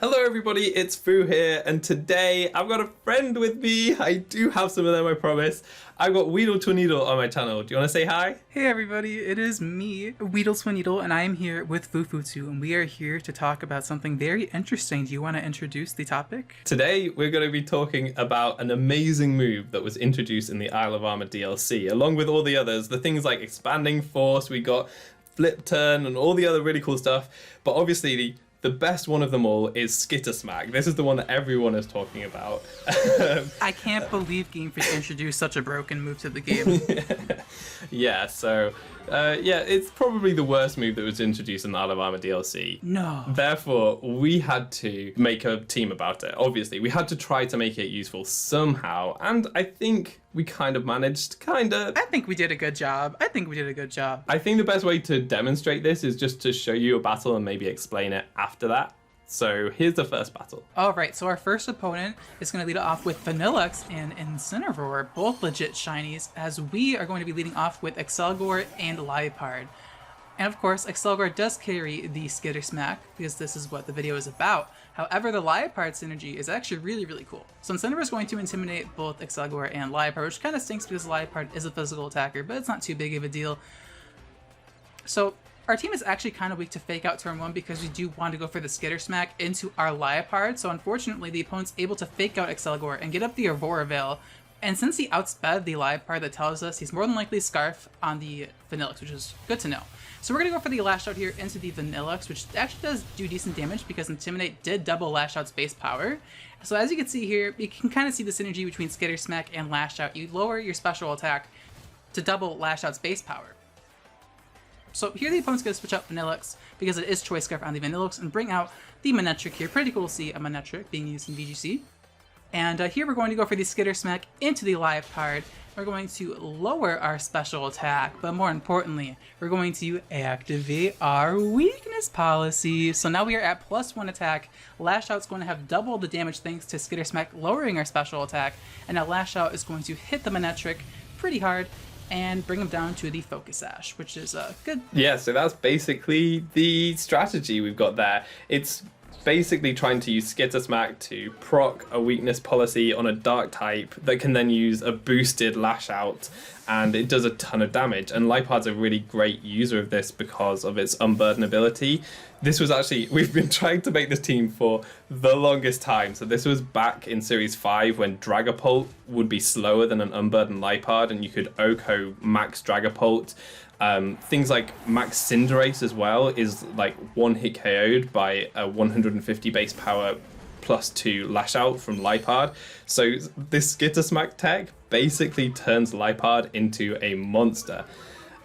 Hello everybody, it's Foo here, and today I've got a friend with me. I do have some of them, I promise. I've got WeedleTwineedle on my channel. Do you want to say hi? Hey everybody, it is me, WeedleTwineedle, and I am here with foofootoo, and we are here to talk about something very interesting. Do you want to introduce the topic? Today we're going to be talking about an amazing move that was introduced in the Isle of Armor DLC, along with all the others. The things like Expanding Force, we got Flip Turn, and all the other really cool stuff. But obviously, the best one of them all is Skitter Smack. This is the one that everyone is talking about. I can't believe Game Freak introduced such a broken move to the game. Yeah, it's probably the worst move that was introduced in the Isle of Armor DLC. No. Therefore, we had to make a team about it. Obviously, we had to try to make it useful somehow, and I think we kind of managed, I think we did a good job. I think the best way to demonstrate this is just to show you a battle and maybe explain it after that. So here's the first battle. Alright, so our first opponent is going to lead off with Vanillux and Incineroar, both legit shinies, as we are going to be leading off with Accelgor and Liepard. And of course, Accelgor does carry the Skitter Smack, because this is what the video is about. However, the Liepard synergy is actually really, really cool. So Incineroar is going to intimidate both Accelgor and Liepard, which kind of stinks because Liepard is a physical attacker, but it's not too big of a deal. So our team is actually kind of weak to fake out turn 1 because we do want to go for the Skitter Smack into our Liepard, so unfortunately the opponent's able to fake out Accelgor and get up the Weavile. And since he outsped the Liepard, that tells us he's more than likely Scarf on the Vanillux, which is good to know. So we're going to go for the Lash Out here into the Vanillux, which actually does do decent damage because Intimidate did double Lash Out's base power. So as you can see here, you can kind of see the synergy between Skitter Smack and Lash Out. You lower your special attack to double Lash Out's base power. So here the opponent's going to switch out Vanillux because it is Choice Scarf on the Vanillux and bring out the Manectric here. Pretty cool to see a Manectric being used in VGC. And here we're going to go for the Skitter Smack into the Liepard. We're going to lower our special attack, but more importantly, we're going to activate our weakness policy. So now we are at +1 attack. Lash Out's going to have double the damage thanks to Skitter Smack lowering our special attack. And now Lash Out is going to hit the Manectric pretty hard and bring him down to the Focus Sash, which is good. Yeah, so that's basically the strategy we've got there. It's basically trying to use Skitter Smack to proc a weakness policy on a dark type that can then use a boosted Lash Out, and it does a ton of damage. And Liepard's a really great user of this because of its Unburden ability. This was actually, we've been trying to make this team for the longest time. So this was back in Series 5 when Dragapult would be slower than an Unburdened Liepard, and you could OHKO max Dragapult. Things like Max Cinderace as well is like one hit KO'd by a 150 base power +2 Lash Out from Liepard. So this Skitter Smack tech basically turns Liepard into a monster.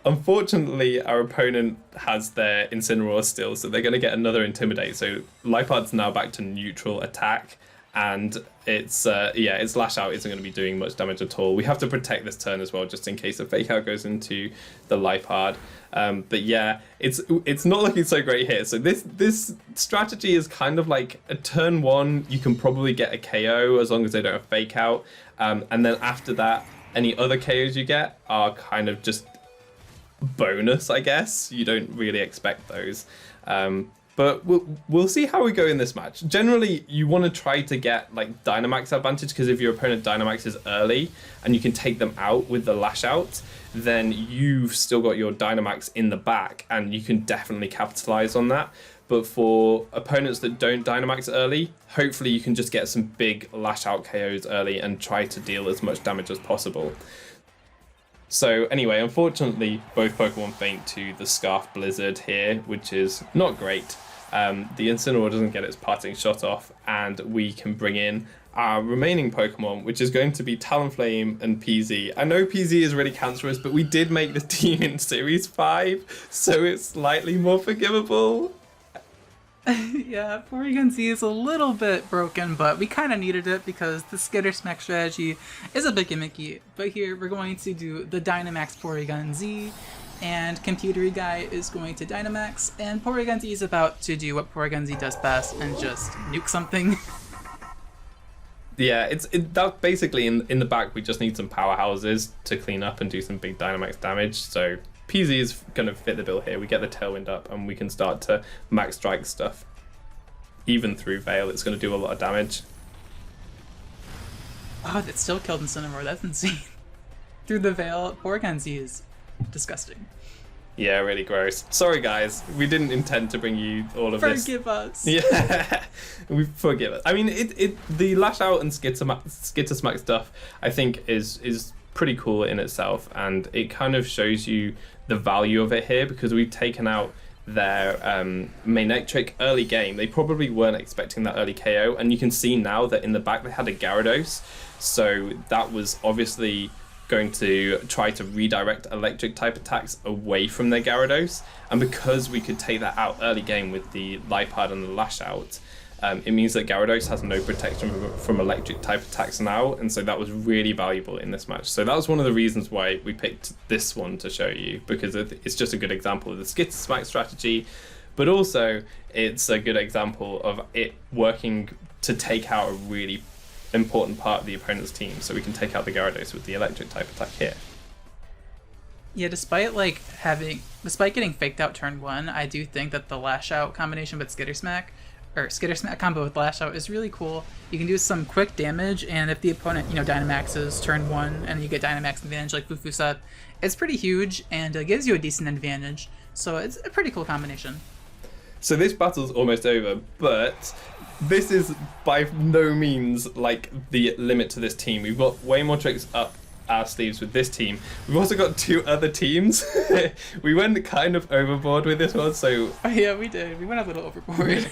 Unfortunately, our opponent has their Incineroar still, so they're going to get another Intimidate. So Liepard's now back to neutral attack, and its Lash Out isn't going to be doing much damage at all. We have to protect this turn as well, just in case a Fake Out goes into the Liepard. But yeah, it's not looking so great here. So this strategy is kind of like a turn 1, you can probably get a KO as long as they don't have Fake Out. And then after that, any other KOs you get are kind of just bonus, I guess. You don't really expect those. But we'll see how we go in this match. Generally, you want to try to get like Dynamax advantage, because if your opponent Dynamaxes early and you can take them out with the Lash Out, then you've still got your Dynamax in the back and you can definitely capitalize on that. But for opponents that don't Dynamax early, hopefully you can just get some big Lash Out KOs early and try to deal as much damage as possible. So anyway, unfortunately, both Pokemon faint to the Scarf Blizzard here, which is not great. The Incineroar doesn't get its parting shot off, and we can bring in our remaining Pokemon, which is going to be Talonflame and PZ. I know PZ is really cancerous, but we did make the team in Series 5, so it's slightly more forgivable. Yeah, Porygon Z is a little bit broken, but we kind of needed it because the Skitter Smack strategy is a bit gimmicky. But here we're going to do the Dynamax Porygon Z, and Computery Guy is going to Dynamax, and Porygon Z is about to do what Porygon Z does best and just nuke something. Yeah, that's basically in the back. We just need some powerhouses to clean up and do some big Dynamax damage. So PZ is going to fit the bill here. We get the Tailwind up and we can start to max strike stuff. even through Veil, it's going to do a lot of damage. Oh, that still killed Incineroar. That's insane. Through the Veil, Porygon-Z is disgusting. Yeah, really gross. Sorry, guys. We didn't intend to bring you all of this. Forgive us. Yeah, we forgive us. I mean, the Lash Out and Skitter Smack stuff, I think, is pretty cool in itself, and it kind of shows you the value of it here, because we've taken out their Manectric early game. They probably weren't expecting that early KO, and you can see now that in the back they had a Gyarados, so that was obviously going to try to redirect electric type attacks away from their Gyarados, and because we could take that out early game with the Liepard and the Lash Out, it means that Gyarados has no protection from electric type attacks now, and so that was really valuable in this match. So that was one of the reasons why we picked this one to show you, because it's just a good example of the Skitter Smack strategy, but also it's a good example of it working to take out a really important part of the opponent's team, so we can take out the Gyarados with the electric type attack here. Yeah, despite getting faked out turn 1, I do think that the Lash Out combination with Skitter Smack combo with Lash Out is really cool. You can do some quick damage, and if the opponent, Dynamaxes turn 1 and you get Dynamax advantage like Fufu said, it's pretty huge and gives you a decent advantage. So it's a pretty cool combination. So this battle's almost over, but this is by no means like the limit to this team. We've got way more tricks up our sleeves with this team. We've also got 2 other teams. We went kind of overboard with this one, so... Oh, yeah, we did. We went a little overboard.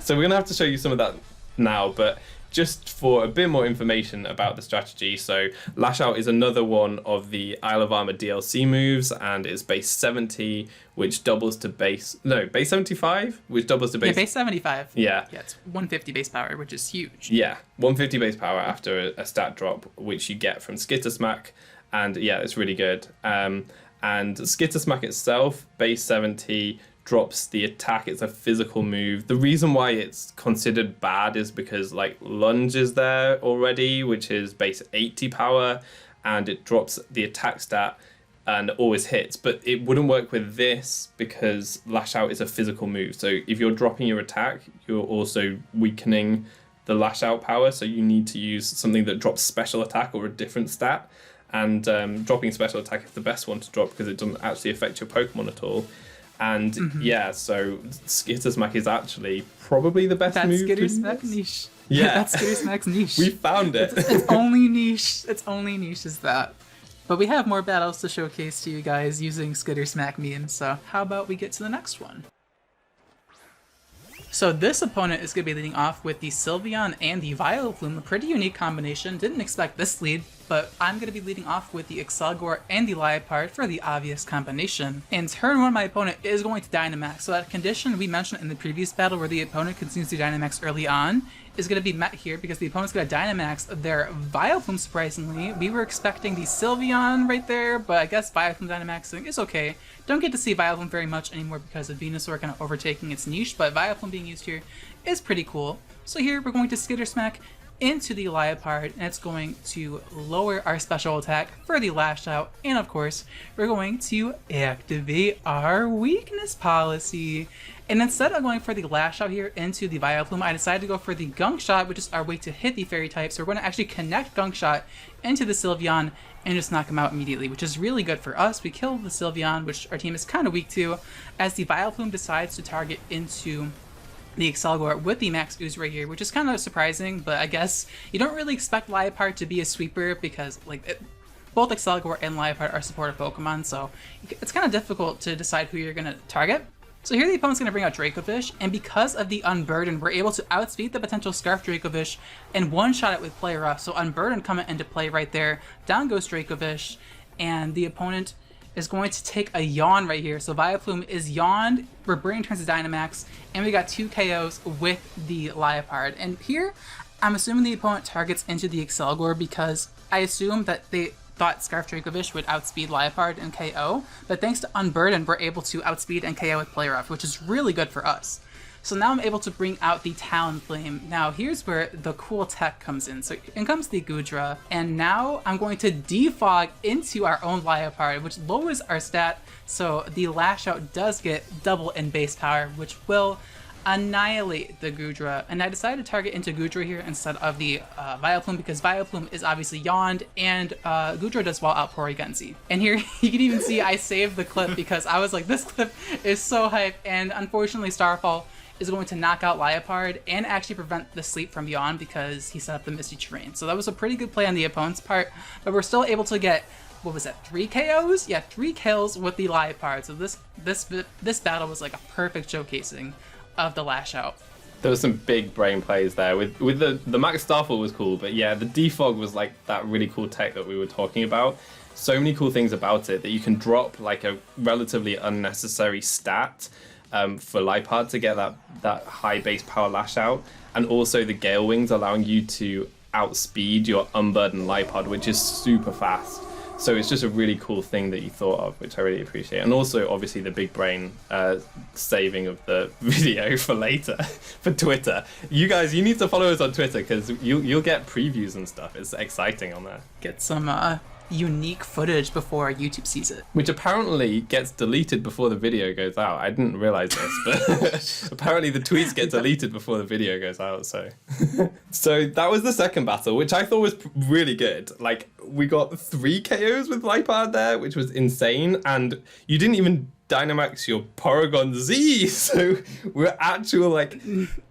So we're going to have to show you some of that now, but just for a bit more information about the strategy, so Lash Out is another one of the Isle of Armor DLC moves, and it's base 70, which doubles to base 75, which doubles to base... Yeah, base 75. Yeah. Yeah, it's 150 base power, which is huge. Yeah, 150 base power after a stat drop, which you get from Skitter Smack, and yeah, it's really good. And Skitter Smack itself, base 70, drops the attack. It's a physical move. The reason why it's considered bad is because like Lunge is there already, which is base 80 power, and it drops the attack stat and always hits, but it wouldn't work with this because Lash Out is a physical move. So if you're dropping your attack, you're also weakening the Lash Out power, so you need to use something that drops special attack or a different stat, and dropping special attack is the best one to drop because it doesn't actually affect your Pokemon at all. And yeah, so Skitter Smack is actually probably the best move. That's Skitter Smack niche. Yeah. That's Skitter Smack's niche. We found it. It's only niche. It's only niche is that. But we have more battles to showcase to you guys using Skitter Smack memes, so how about we get to the next one? So this opponent is going to be leading off with the Sylveon and the Vileplume, a pretty unique combination. Didn't expect this lead, but I'm going to be leading off with the Accelgor and the Liepard for the obvious combination. In turn 1, my opponent is going to Dynamax, so that condition we mentioned in the previous battle where the opponent continues to Dynamax early on is going to be met here because the opponent's going to Dynamax their Vileplume, surprisingly. We were expecting the Sylveon right there, but I guess Vileplume Dynamaxing is okay. Don't get to see Vileplume very much anymore because of Venusaur kind of overtaking its niche, but Vileplume being used here is pretty cool. So here we're going to Skitter Smack into the Liepard, and it's going to lower our special attack for the Lash Out, and of course we're going to activate our weakness policy. And instead of going for the Lash Out here into the Vileplume, I decided to go for the Gunk Shot, which is our way to hit the Fairy type. So we're going to actually connect Gunk Shot into the Sylveon and just knock him out immediately, which is really good for us. We kill the Sylveon, which our team is kind of weak to, as the Vileplume decides to target into the Accelgor with the Max Ooze right here, which is kind of surprising, but I guess you don't really expect Liepard to be a sweeper because both Accelgor and Liepard are supportive Pokemon, so it's kind of difficult to decide who you're going to target. So here the opponent's going to bring out Dracovish, and because of the Unburden, we're able to outspeed the potential Scarf Dracovish and one-shot it with Play Rough. So Unburden coming into play right there. Down goes Dracovish, and the opponent is going to take a Yawn right here. So Vileplume is yawned, we're bringing turns to Dynamax, and we got 2 KOs with the Liepard. And here, I'm assuming the opponent targets into the Accelgor because I assume that they thought Scarf Dracovish would outspeed Liepard and KO, but thanks to Unburden, we're able to outspeed and KO with Play Rough, which is really good for us. So now I'm able to bring out the Talonflame. Now here's where the cool tech comes in. So in comes the Goodra, and now I'm going to defog into our own Liepard, which lowers our stat, so the Lash Out does get double in base power, which will annihilate the Goodra, and I decided to target into Goodra here instead of the Vileplume, because Vileplume is obviously yawned, and Goodra does well outpour Genzi. And here you can even see I saved the clip because I was like, this clip is so hype, and unfortunately Starfall is going to knock out Liepard and actually prevent the sleep from Yawn because he set up the Misty Terrain. So that was a pretty good play on the opponent's part, but we're still able to get, what was that, 3 KOs? Yeah, 3 kills with the Liepard. So this battle was like a perfect showcasing of the Lash Out. There was some big brain plays there. With the Max Starfall was cool, but yeah, the Defog was like that really cool tech that we were talking about. So many cool things about it that you can drop like a relatively unnecessary stat for Liepard to get that high base power Lash Out, and also the Gale Wings allowing you to outspeed your unburdened Liepard, which is super fast. So it's just a really cool thing that you thought of, which I really appreciate. And also, obviously, the big brain saving of the video for later, for Twitter. You guys, you need to follow us on Twitter because you'll get previews and stuff. It's exciting on there. Get some unique footage before YouTube sees it. Which apparently gets deleted before the video goes out. I didn't realize this, but apparently the tweets get deleted before the video goes out, so. So that was the second battle, which I thought was really good. Like, we got 3 KOs with Liepard there, which was insane, and you didn't even Dynamax your Porygon Z, so we're actual like...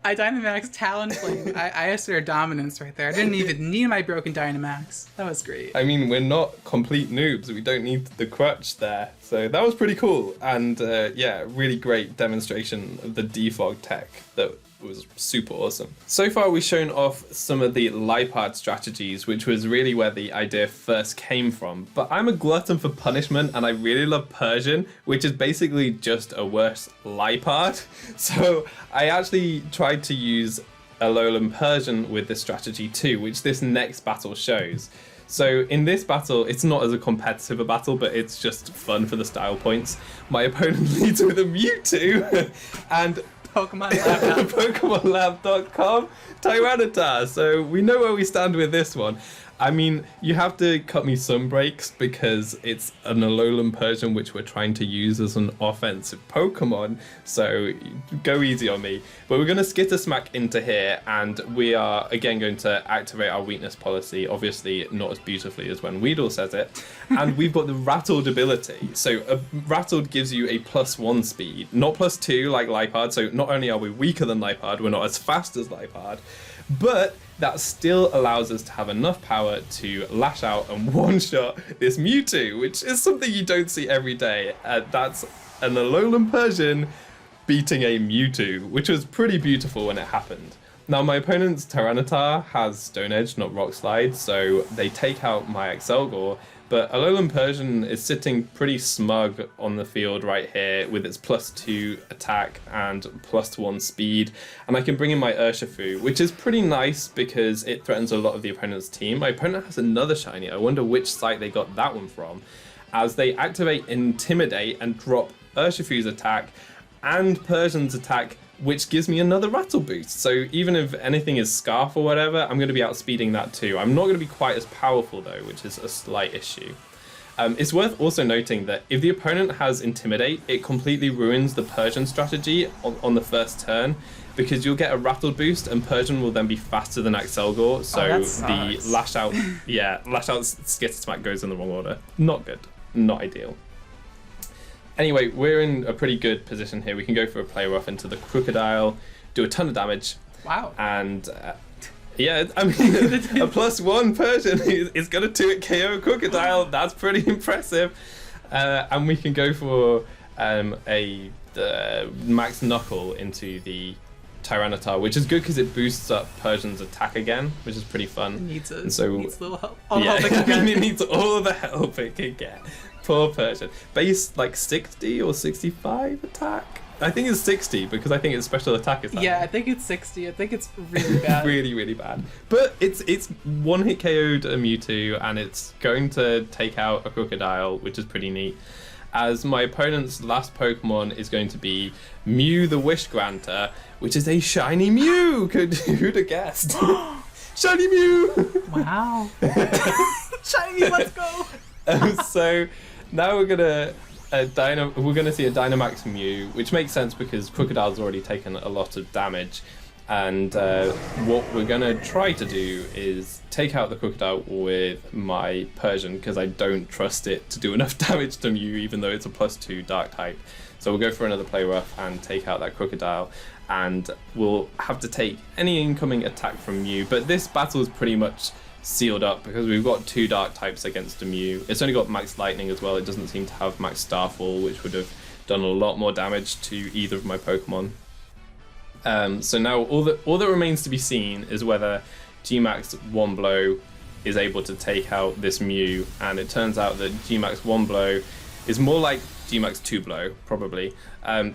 I Dynamax Talonflame. I asserted dominance right there. I didn't even need my broken Dynamax. That was great. I mean, we're not complete noobs. We don't need the crutch there. So that was pretty cool. And yeah, really great demonstration of the defog tech that was super awesome. So far we've shown off some of the Liepard strategies, which was really where the idea first came from. But I'm a glutton for punishment and I really love Persian, which is basically just a worse Liepard. So I actually tried to use Alolan Persian with this strategy too, which this next battle shows. So in this battle, it's not as a competitive a battle, but it's just fun for the style points. My opponent leads with a Mewtwo and PokemonLab.com Tyranitar. So we know where we stand with this one. I mean, you have to cut me some breaks because it's an Alolan Persian which we're trying to use as an offensive Pokemon, so go easy on me. But we're going to Skitter Smack into here, and we are again going to activate our weakness policy, obviously not as beautifully as when Weedle says it. And we've got the Rattled ability. So Rattled gives you a +1 speed, not +2 like Liepard, so not only are we weaker than Liepard, we're not as fast as Liepard, but that still allows us to have enough power to lash out and one-shot this Mewtwo, which is something you don't see every day. That's an Alolan Persian beating a Mewtwo, which was pretty beautiful when it happened. Now, my opponent's Tyranitar has Stone Edge, not Rock Slide, so they take out my Accelgor, but Alolan Persian is sitting pretty smug on the field right here with its +2 attack and +1 speed, and I can bring in my Urshifu, which is pretty nice because it threatens a lot of the opponent's team. My opponent has another shiny. I wonder which site they got that one from, as they activate Intimidate and drop Urshifu's attack and Persian's attack, which gives me another Rattle boost. So even if anything is Scarf or whatever, I'm going to be outspeeding that too. I'm not going to be quite as powerful though, which is a slight issue. It's worth also noting that if the opponent has Intimidate, it completely ruins the Persian strategy on the first turn, because you'll get a Rattle boost and Persian will then be faster than Accelgor. So the Lash Out, yeah, Lash Out Skitter Smack goes in the wrong order. Not good, not ideal. Anyway, we're in a pretty good position here. We can go for a play rough into the Crocodile, do a ton of damage. Wow. And yeah, I mean, a +1 Persian is going to 2-hit KO Crocodile. That's pretty impressive. And we can go for a Max Knuckle into the Tyranitar, which is good because it boosts up Persian's attack again, which is pretty fun. It needs a little help. It needs all the help it can get. Poor Persian. Base like 60 or 65 attack? I think it's 60 because I think its special attack is that. Yeah, I think it's 60. I think it's really bad. Really, really bad. But it's one-hit KO'd a Mewtwo and it's going to take out a Crocodile, which is pretty neat. As my opponent's last Pokemon is going to be Mew the Wish Granter, which is a shiny Mew. Who'd have guessed? Shiny Mew! Wow. Shiny Mew, let's go! So now we're gonna we're going to see a Dynamax Mew, which makes sense because Crocodile's already taken a lot of damage. And what we're going to try to do is take out the Crocodile with my Persian, because I don't trust it to do enough damage to Mew, even though it's a +2 Dark type. So we'll go for another Play Rough and take out that Crocodile, and we'll have to take any incoming attack from Mew. But this battle is pretty much sealed up because we've got 2 Dark types against a Mew. It's only got Max Lightning as well. It doesn't seem to have Max Starfall, which would have done a lot more damage to either of my Pokemon. So now all that remains to be seen is whether Gmax One Blow is able to take out this Mew, and it turns out that Gmax One Blow is more like Gmax Two Blow, probably.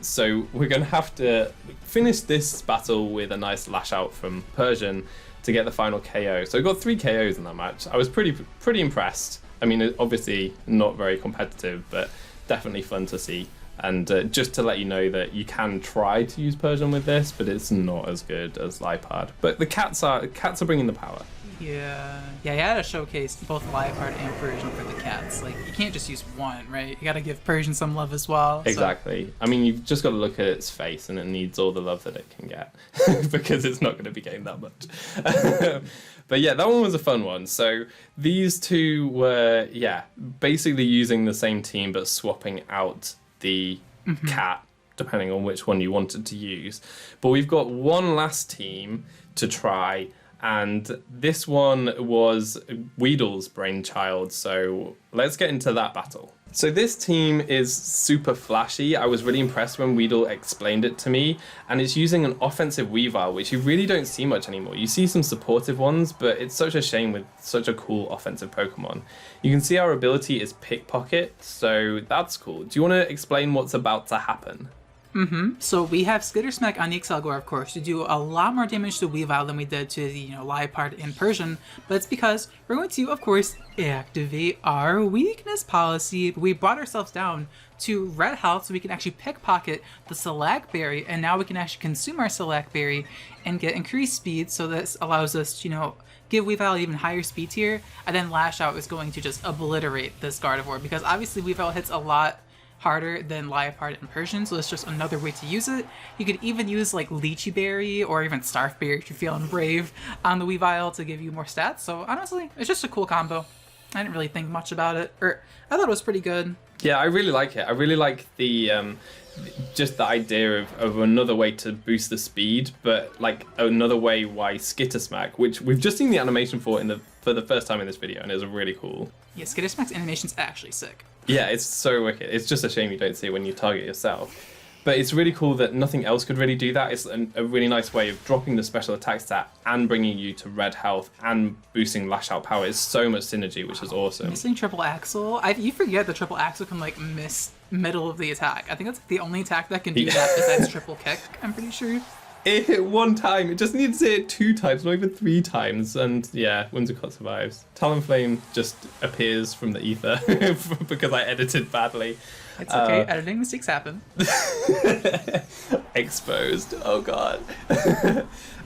So we're going to have to finish this battle with a nice Lash Out from Persian to get the final KO. So we got 3 KOs in that match. I was pretty impressed. I mean, obviously not very competitive, but definitely fun to see. And just to let you know that you can try to use Persian with this, but it's not as good as Liepard. But the cats are bringing the power. Yeah, you had to showcase both Liepard and Persian for the cats. Like, you can't just use one, right? You got to give Persian some love as well. Exactly. So. I mean, you've just got to look at its face, and it needs all the love that it can get because it's not going to be getting that much. But yeah, that one was a fun one. So these two were, basically using the same team but swapping out the cat, depending on which one you wanted to use. But we've got one last team to try, and this one was Weedle's brainchild, so let's get into that battle. So this team is super flashy. I was really impressed when Weedle explained it to me, and it's using an offensive Weavile, which you really don't see much anymore. You see some supportive ones, but it's such a shame with such a cool offensive Pokemon. You can see our ability is Pickpocket, so that's cool. Do you want to explain what's about to happen? So we have Skitter Smack on the Accelgor, of course, to do a lot more damage to Weavile than we did to the, Liepard and Persian, but it's because we're going to, of course, activate our weakness policy. We brought ourselves down to red health so we can actually pickpocket the Select Berry, and now we can actually consume our Select Berry and get increased speed, so this allows us to, give Weavile even higher speed tier, and then Lash Out is going to just obliterate this Gardevoir, because obviously Weavile hits a lot harder than Liepard and Persian, so it's just another way to use it. You could even use like Lychee Berry or even Starf Berry if you're feeling brave on the Weavile to give you more stats. So honestly, it's just a cool combo. I didn't really think much about it, or I thought it was pretty good. Yeah, I really like it. I really like the just the idea of another way to boost the speed, but like another way why Skitter Smack, which we've just seen the animation for the first time in this video, and it was really cool. Yeah, Skitter Smack's animation's actually sick. Yeah, it's so wicked. It's just a shame you don't see it when you target yourself. But it's really cool that nothing else could really do that. It's a really nice way of dropping the special attack stat and bringing you to red health and boosting Lash Out power. It's so much synergy, which is awesome. Missing Triple Axle? You forget the Triple Axle can like miss middle of the attack. I think that's the only attack that can do that besides Triple Kick, I'm pretty sure. It hit one time. It just needs to hit 2 times, not even 3 times. And yeah, Whimsicott survives. Talonflame just appears from the ether because I edited badly. It's okay, editing mistakes happen. Exposed. Oh god.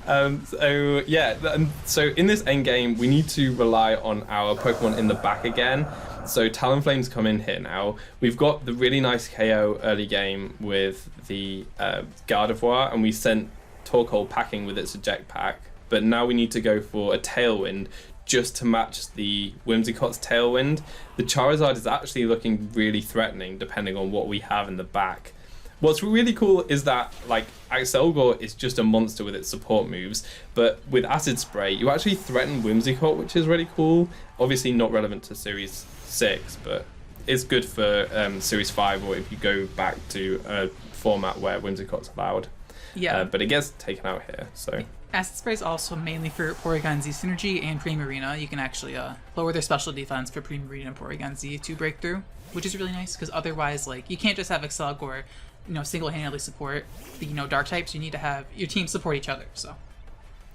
So in this endgame, we need to rely on our Pokemon in the back again. So Talonflame's come in here now. We've got the really nice KO early game with the Gardevoir, and we sent Torkoal packing with its eject pack. But now we need to go for a Tailwind just to match the Whimsicott's Tailwind. The Charizard is actually looking really threatening depending on what we have in the back. What's really cool is that like Accelgor is just a monster with its support moves, but with Acid Spray you actually threaten Whimsicott, which is really cool. Obviously not relevant to Series 6, but it's good for Series 5 or if you go back to a format where Whimsicott's allowed. Yeah. But it gets taken out here, so... Acid Spray is also mainly for Porygon Z Synergy and Primarina. You can actually lower their special defense for Primarina and Porygon Z to break through, which is really nice because otherwise, like, you can't just have Accelgor, single-handedly support the, Dark types. You need to have your team support each other, so...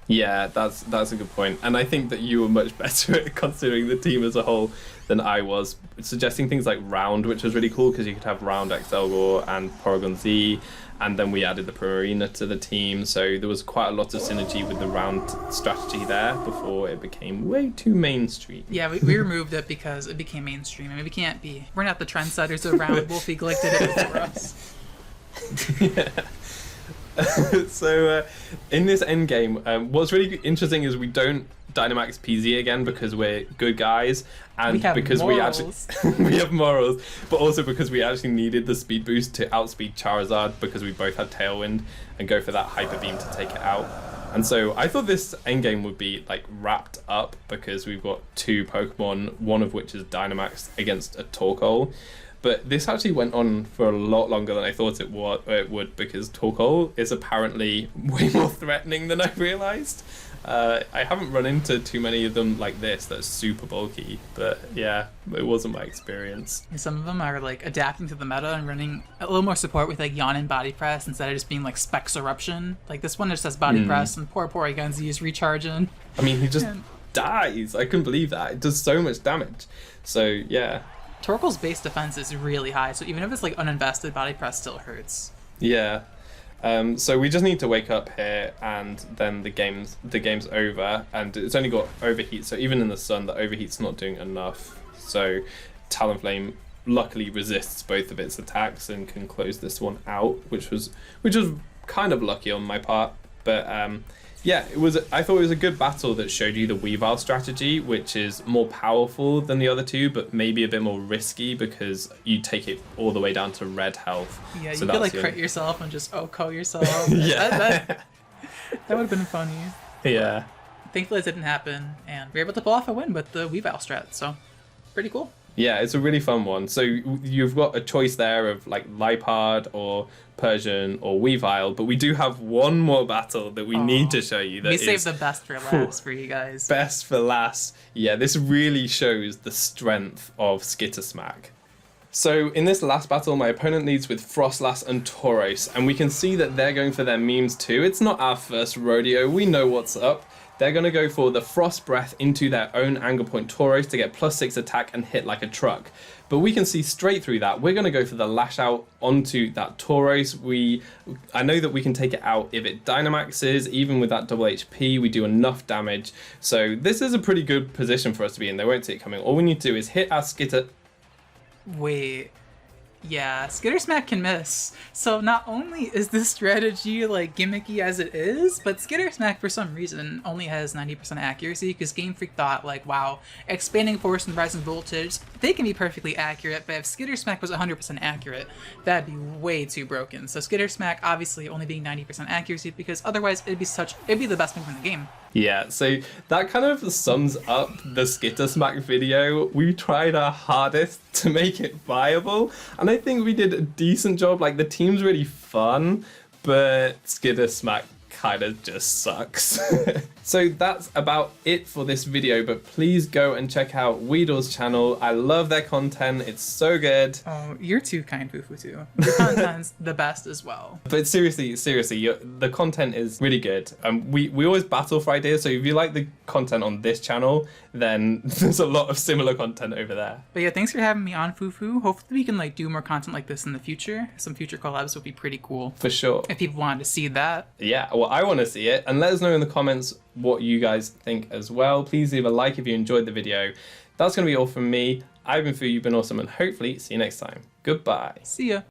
Yeah, that's a good point. And I think that you were much better at considering the team as a whole than I was. Suggesting things like Round, which was really cool because you could have Round Accelgor and Porygon Z. and then we added the Primarina to the team, so there was quite a lot of synergy with the round strategy there before it became way too mainstream. Yeah, we removed it because it became mainstream. I mean, we're not the trendsetters around. Wolfie Glick did it before us. Yeah. So in this end game, what's really interesting is we don't Dynamax PZ again because we're good guys, and because morals. we have morals, but also because we actually needed the speed boost to outspeed Charizard because we both had Tailwind and go for that Hyper Beam to take it out. And so I thought this endgame would be like wrapped up because we've got 2 Pokemon, one of which is Dynamax against a Torkoal. But this actually went on for a lot longer than I thought it would because Torkoal is apparently way more threatening than I realized. I haven't run into too many of them like this that's super bulky, but yeah, it wasn't my experience. Some of them are like adapting to the meta and running a little more support with like Yawn and Body Press instead of just being like Specs Eruption. Like this one just says Body Press and poor Genzi is recharging. I mean, he just dies. I couldn't believe that. It does so much damage. So yeah. Torkoal's base defense is really high, so even if it's like uninvested, Body Press still hurts. Yeah. So we just need to wake up here, and then the game's over, and it's only got Overheat. So even in the sun, the Overheat's not doing enough. So Talonflame luckily resists both of its attacks and can close this one out, which was kind of lucky on my part. But yeah, I thought it was a good battle that showed you the Weavile strategy, which is more powerful than the other two, but maybe a bit more risky because you take it all the way down to red health. Yeah, so you could like crit yourself and just OHKO yourself. Yeah. That would have been funny. Yeah. Thankfully it didn't happen, and we were able to pull off a win with the Weavile strat, so pretty cool. Yeah, it's a really fun one. So you've got a choice there of like Liepard or Persian or Weavile, but we do have one more battle that we need to show you. We saved the best for last for you guys. Best for last. Yeah, this really shows the strength of Skitter Smack. So in this last battle, my opponent leads with Frostlass and Tauros, and we can see that they're going for their memes too. It's not our first rodeo. We know what's up. They're going to go for the Frost Breath into their own Anger Point Tauros to get +6 attack and hit like a truck. But we can see straight through that. We're going to go for the Lash Out onto that Tauros. I know that we can take it out if it Dynamaxes. Even with that double HP, we do enough damage. So this is a pretty good position for us to be in. They won't see it coming. All we need to do is hit our Skitter... Wait... Yeah, Skitter Smack can miss. So not only is this strategy like gimmicky as it is, but Skitter Smack for some reason only has 90% accuracy because Game Freak thought like, wow, expanding force and rising voltage, they can be perfectly accurate, but if Skitter Smack was 100% accurate, that'd be way too broken. So Skitter Smack obviously only being 90% accuracy because otherwise it'd be the best move in the game. Yeah, so that kind of sums up the Skitter Smack video. We tried our hardest to make it viable, and I think we did a decent job. Like, the team's really fun, but Skitter Smack kind of just sucks. So that's about it for this video, but please go and check out Weedle's channel. I love their content. It's so good. Oh, you're too kind, foofootoo. Your content's the best as well. But seriously, the content is really good. We always battle for ideas, so if you like the content on this channel, then there's a lot of similar content over there. But yeah, thanks for having me on, Foofoo. Hopefully we can like do more content like this in the future. Some future collabs would be pretty cool. For sure. If people wanted to see that. Yeah, well, I want to see it, and let us know in the comments what you guys think as well. Please leave a like if you enjoyed the video. That's going to be all from me. I've been Foo, you've been awesome, and hopefully see you next time. Goodbye. See ya.